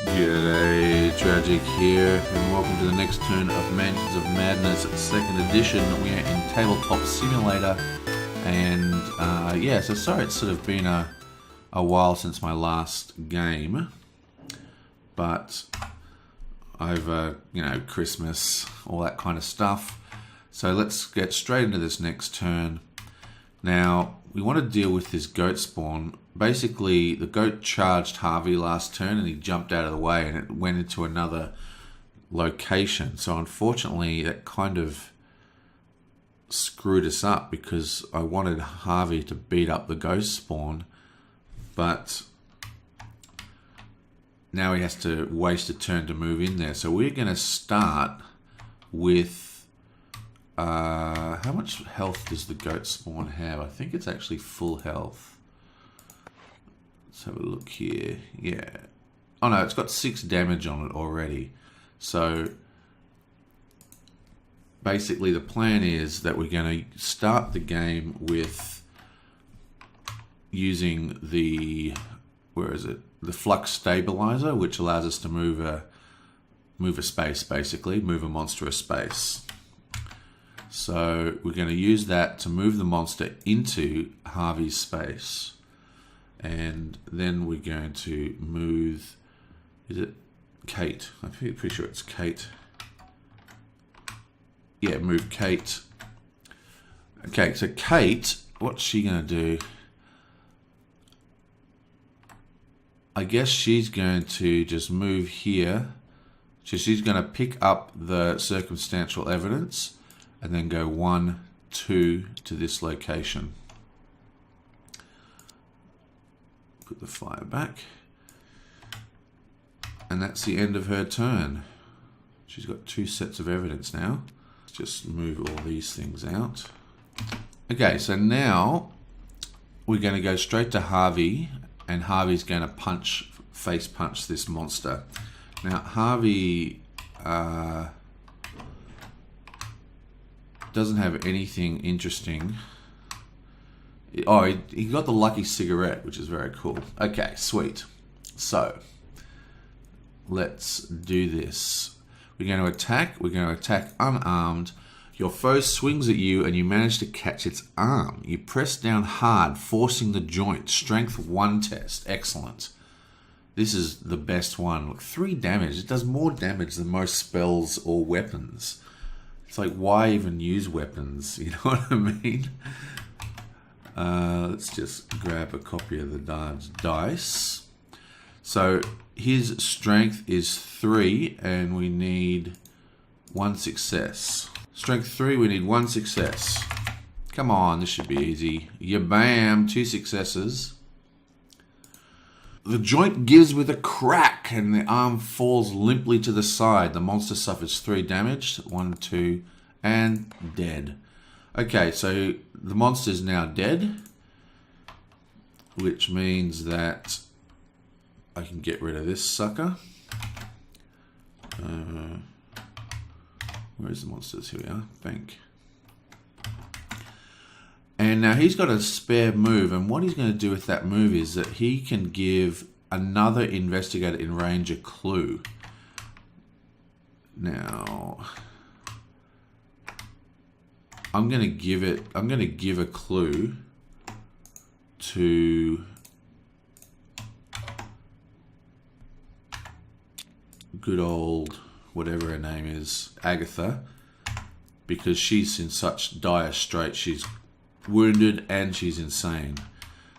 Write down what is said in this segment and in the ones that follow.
G'day, Tragic here, and welcome to the next turn of Mansions of Madness 2nd edition. We are in Tabletop Simulator, and yeah, so sorry it's sort of been a while since my last game, but over, Christmas, all that kind of stuff. So let's get straight into this next turn. Now, we want to deal with this goat spawn. Basically, the goat charged Harvey last turn and he jumped out of the way and it went into another location. So unfortunately, that kind of screwed us up because I wanted Harvey to beat up the ghost spawn, but now he has to waste a turn to move in there. So we're going to start with how much health does the goat spawn have? I think it's actually full health. Let's have a look here. Yeah. Oh no, it's got 6 damage on it already. So basically the plan is that we're going to start the game with using the, the flux stabilizer, which allows us to move a space, basically, move a monster a space. So we're going to use that to move the monster into Harvey's space. And then we're going to move, is it Kate? I'm pretty sure it's Kate. Yeah, move Kate. Okay, so Kate, what's she going to do? I guess she's going to just move here. So she's going to pick up the circumstantial evidence and then go 1, 2 to this location. Put the fire back. And that's the end of her turn. She's got 2 sets of evidence now. Let's just move all these things out. Okay, so now we're going to go straight to Harvey, and Harvey's going to face punch this monster. Now, Harvey doesn't have anything interesting. Oh, he got the lucky cigarette, which is very cool. Okay, sweet. So, let's do this. We're going to attack. We're going to attack unarmed. Your foe swings at you and you manage to catch its arm. You press down hard, forcing the joint. Strength 1 test. Excellent. This is the best one. Look, 3 damage. It does more damage than most spells or weapons. It's like, why even use weapons? You know what I mean? Let's just grab a copy of the dice. So his strength is 3 and we need 1 success. Strength 3, we need 1 success. Come on, this should be easy. Yeah, bam, 2 successes. The joint gives with a crack and the arm falls limply to the side. The monster suffers 3 damage. 1, 2, and dead. Okay, so the monster is now dead, which means that I can get rid of this sucker. Where's the monsters? Here we are. Bank. And now he's got a spare move, and what he's going to do with that move is that he can give another investigator in range a clue. Now, I'm going to give a clue to good old whatever her name is, Agatha, because she's in such dire straits. She's wounded and she's insane.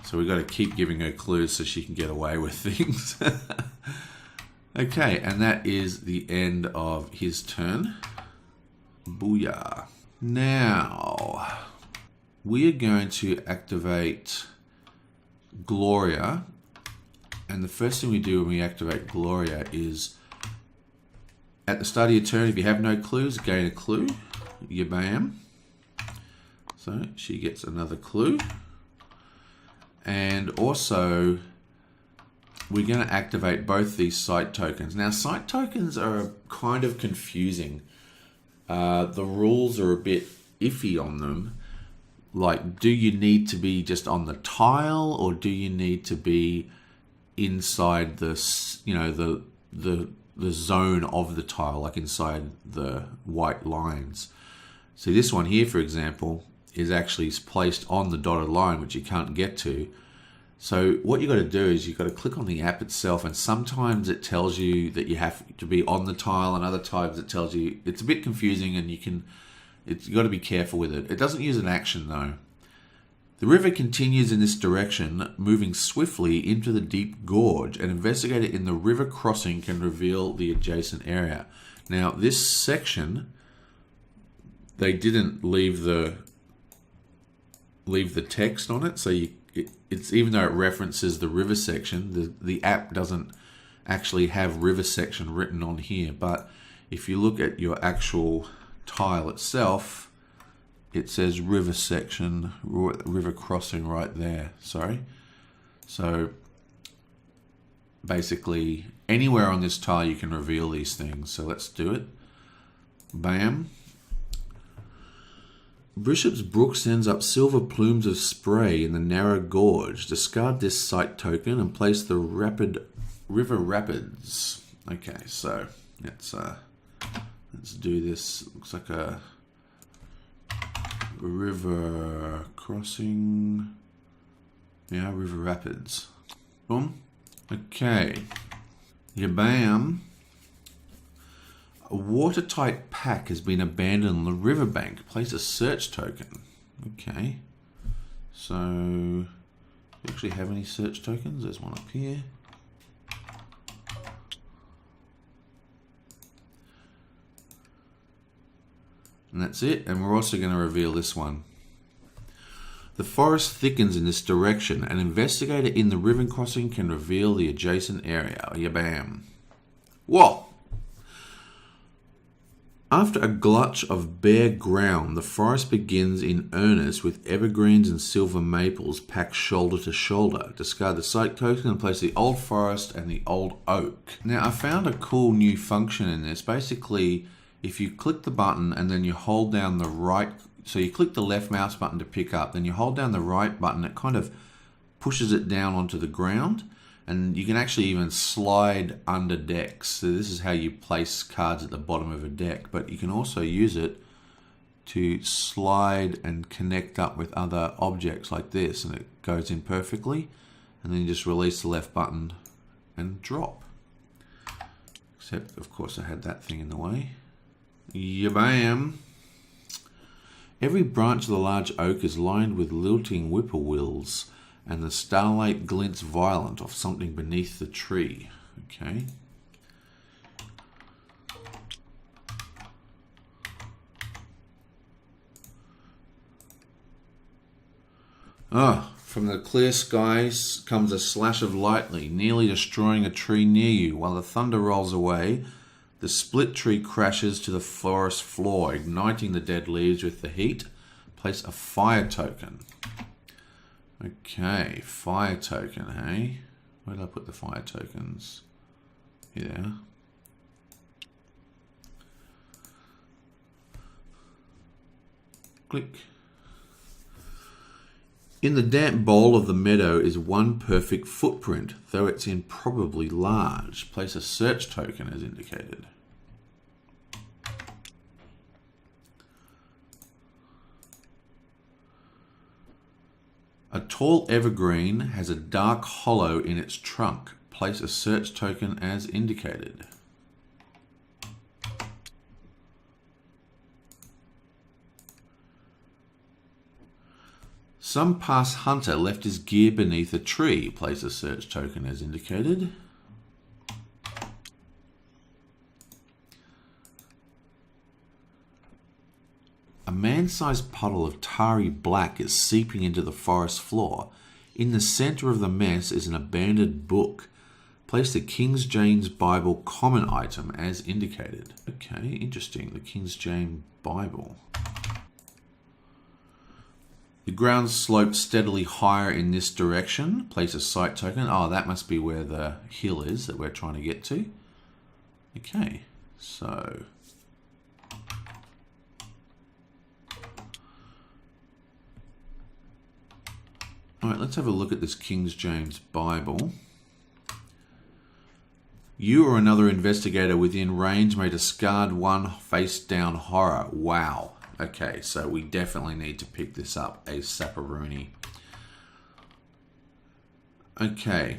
So we've got to keep giving her clues so she can get away with things. Okay, and that is the end of his turn. Booyah. Now, we are going to activate Gloria. And the first thing we do when we activate Gloria is, at the start of your turn, if you have no clues, gain a clue. Yabam. So she gets another clue. And also, we're going to activate both these site tokens. Now, site tokens are kind of confusing. The rules are a bit iffy on them. Like, do you need to be just on the tile, or do you need to be inside the the zone of the tile, like inside the white lines. See, this one here, for example, is actually placed on the dotted line, which you can't get to. So what you've got to do is you've got to click on the app itself, and sometimes it tells you that you have to be on the tile, and other times it tells you, it's a bit confusing, and you've got to be careful with it. It doesn't use an action though. The river continues in this direction, moving swiftly into the deep gorge. An investigator in the river crossing can reveal the adjacent area. Now, this section, they didn't leave the text on it, so it's even though it references the river section, the app doesn't actually have river section written on here. But if you look at your actual tile itself, it says river section, river crossing right there. Sorry. So basically anywhere on this tile you can reveal these things. So let's do it. Bam. Bishop's Brook sends up silver plumes of spray in the narrow gorge. Discard this site token and place the river rapids. Okay, so let's do this. Looks like a river crossing. Yeah, river rapids. Boom. Okay. Yabam. A watertight pack has been abandoned on the riverbank. Place a search token. Okay. So, do you actually have any search tokens? There's one up here. And that's it. And we're also going to reveal this one. The forest thickens in this direction. An investigator in the river crossing can reveal the adjacent area. Yabam. Whoa! After a glut of bare ground, the forest begins in earnest with evergreens and silver maples packed shoulder to shoulder. Discard the site token and place the old forest and the old oak. Now, I found a cool new function in this. Basically, if you click the button and then you hold down the right, so you click the left mouse button to pick up, then you hold down the right button, it kind of pushes it down onto the ground. And you can actually even slide under decks. So this is how you place cards at the bottom of a deck. But you can also use it to slide and connect up with other objects like this. And it goes in perfectly. And then you just release the left button and drop. Except, of course, I had that thing in the way. Yabam! Every branch of the large oak is lined with lilting whippoorwills, and the starlight glints violent off something beneath the tree. Okay. From the clear skies comes a slash of lightning, nearly destroying a tree near you. While the thunder rolls away, the split tree crashes to the forest floor, igniting the dead leaves with the heat. Place a fire token. Okay, fire token, hey? Where did I put the fire tokens? Here. Click. In the damp bowl of the meadow is one perfect footprint, though it's improbably large. Place a search token as indicated. A tall evergreen has a dark hollow in its trunk. Place a search token as indicated. Some past hunter left his gear beneath a tree. Place a search token as indicated. A man-sized puddle of tarry black is seeping into the forest floor. In the center of the mess is an abandoned book. Place the King James Bible common item as indicated. Okay, interesting. The King James Bible. The ground slopes steadily higher in this direction. Place a site token. Oh, that must be where the hill is that we're trying to get to. Okay, so... Alright, let's have a look at this King James Bible. You or another investigator within range may discard one face-down horror. Wow. Okay, so we definitely need to pick this up, a sapperoonie. Okay.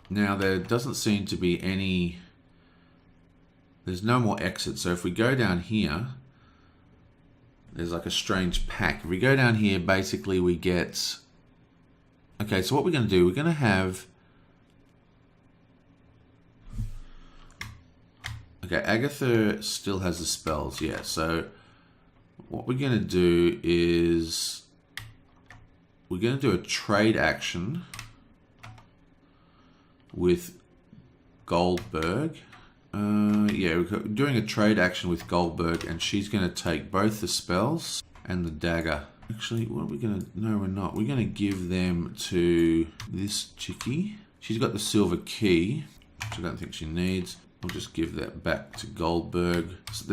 Now, there doesn't seem to be any... There's no more exits. So if we go down here, there's like a strange pack. If we go down here, basically we get... Okay, so what we're going to do, we're going to have... Okay, Agatha still has the spells, yeah. So what we're going to do is... We're going to do a trade action with Goldberg. Yeah, we're doing a trade action with Goldberg, and she's going to take both the spells and the dagger. Actually, what are we going to... No, we're not. We're going to give them to this chickie. She's got the silver key, which I don't think she needs. We'll just give that back to Goldberg. So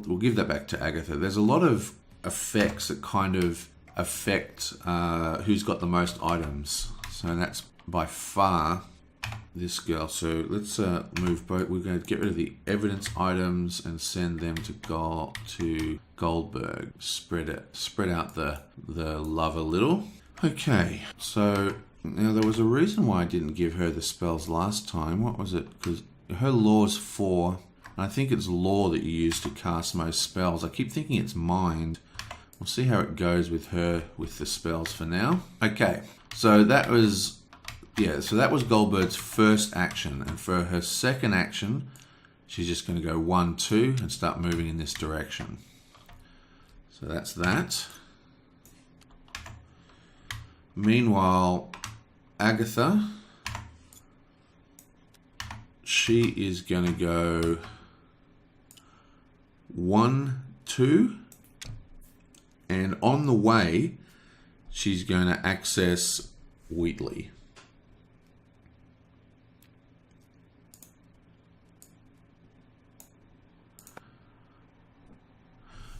we'll give that back to Agatha. There's a lot of effects that kind of affect who's got the most items. So that's by far this girl. So let's move both. We're going to get rid of the evidence items and send them to Goldberg. Spread out the love a little. Okay, so now there was a reason why I didn't give her the spells last time. What was it? Because her law's 4. And I think it's law that you use to cast most spells. I keep thinking it's mind. We'll see how it goes with her with the spells for now. Okay, so that was... Yeah, so that was Goldberg's first action, and for her second action, she's just going to go 1, 2, and start moving in this direction. So that's that. Meanwhile, Agatha, she is going to go 1, 2, and on the way, she's going to access Wheatley.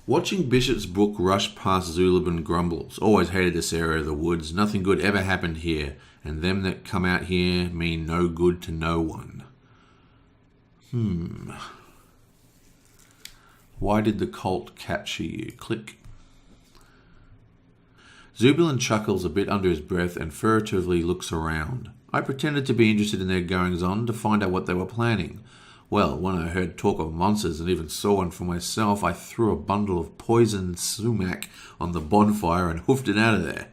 Watching Bishop's book rush past Zulabin grumbles. Always hated this area of the woods. Nothing good ever happened here. And them that come out here mean no good to no one. Why did the cult capture you? Click. Zubilin chuckles a bit under his breath and furtively looks around. I pretended to be interested in their goings-on to find out what they were planning. Well, when I heard talk of monsters and even saw one for myself, I threw a bundle of poisoned sumac on the bonfire and hoofed it out of there.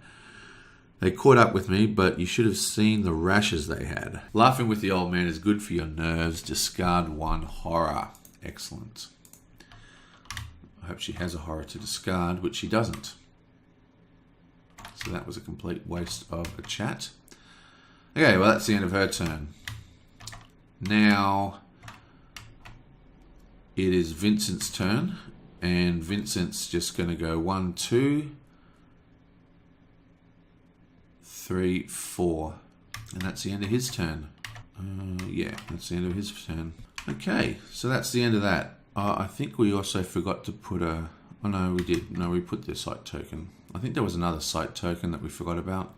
They caught up with me, but you should have seen the rashes they had. Laughing with the old man is good for your nerves. Discard 1 horror. Excellent. I hope she has a horror to discard, which she doesn't. So that was a complete waste of a chat. Okay, well that's the end of her turn. Now... It is Vincent's turn, and Vincent's just going to go 1, 2, 3, 4, and that's the end of his turn. Yeah, that's the end of his turn. Okay, so that's the end of that. I think we also forgot to put a... Oh no, we did. No, we put the site token. I think there was another site token that we forgot about.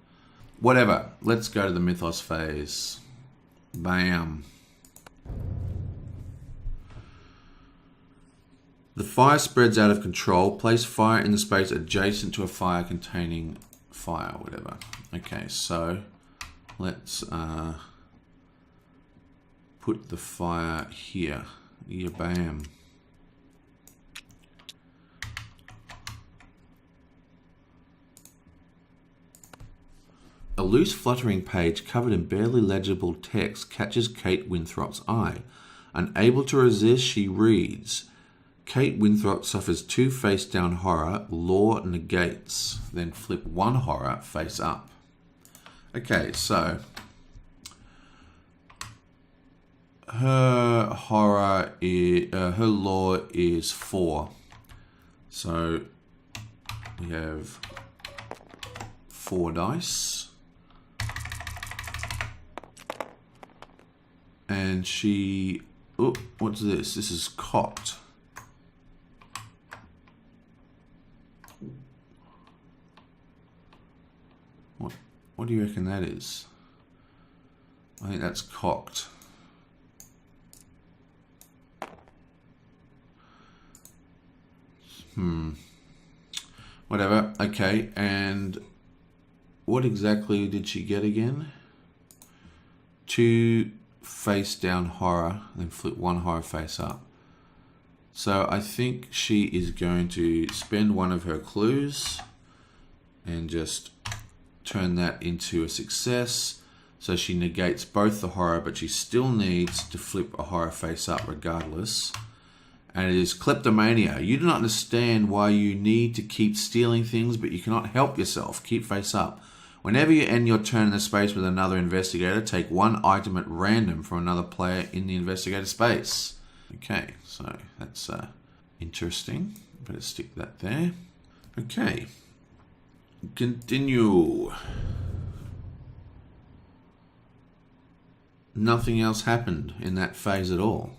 Whatever. Let's go to the Mythos phase. Bam. The fire spreads out of control. Place fire in the space adjacent to a fire containing fire, whatever. Okay, so let's put the fire here. Yeah, bam. A loose fluttering page covered in barely legible text catches Kate Winthrop's eye. Unable to resist, she reads... Kate Winthrop suffers 2 face-down horror, law negates. Then flip 1 horror face up. Okay, so... Her horror is... her law is 4. So, we have 4 dice. And she... Oh, what's this? This is cocked. What do you reckon that is? I think that's cocked. Whatever. Okay, and what exactly did she get again? 2 face down horror, then flip 1 horror face up. So I think she is going to spend one of her clues and just turn that into a success. So she negates both the horror, but she still needs to flip a horror face up regardless. And it is kleptomania. You do not understand why you need to keep stealing things, but you cannot help yourself. Keep face up. Whenever you end your turn in the space with another investigator, take 1 item at random from another player in the investigator space. Okay, so that's interesting. Better stick that there. Okay. Continue. Nothing else happened in that phase at all.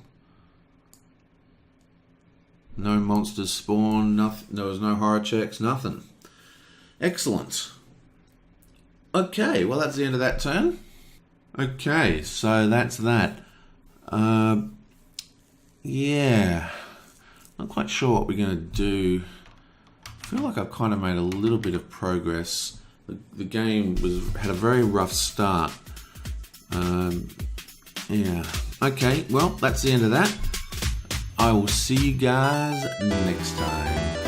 No monsters spawned, nothing, there was no horror checks, nothing. Excellent. Okay, well that's the end of that turn. Okay, so that's that. Yeah, not quite sure what we're going to do. I feel like I've kind of made a little bit of progress. The game had a very rough start. Yeah. Okay, well, that's the end of that. I will see you guys next time.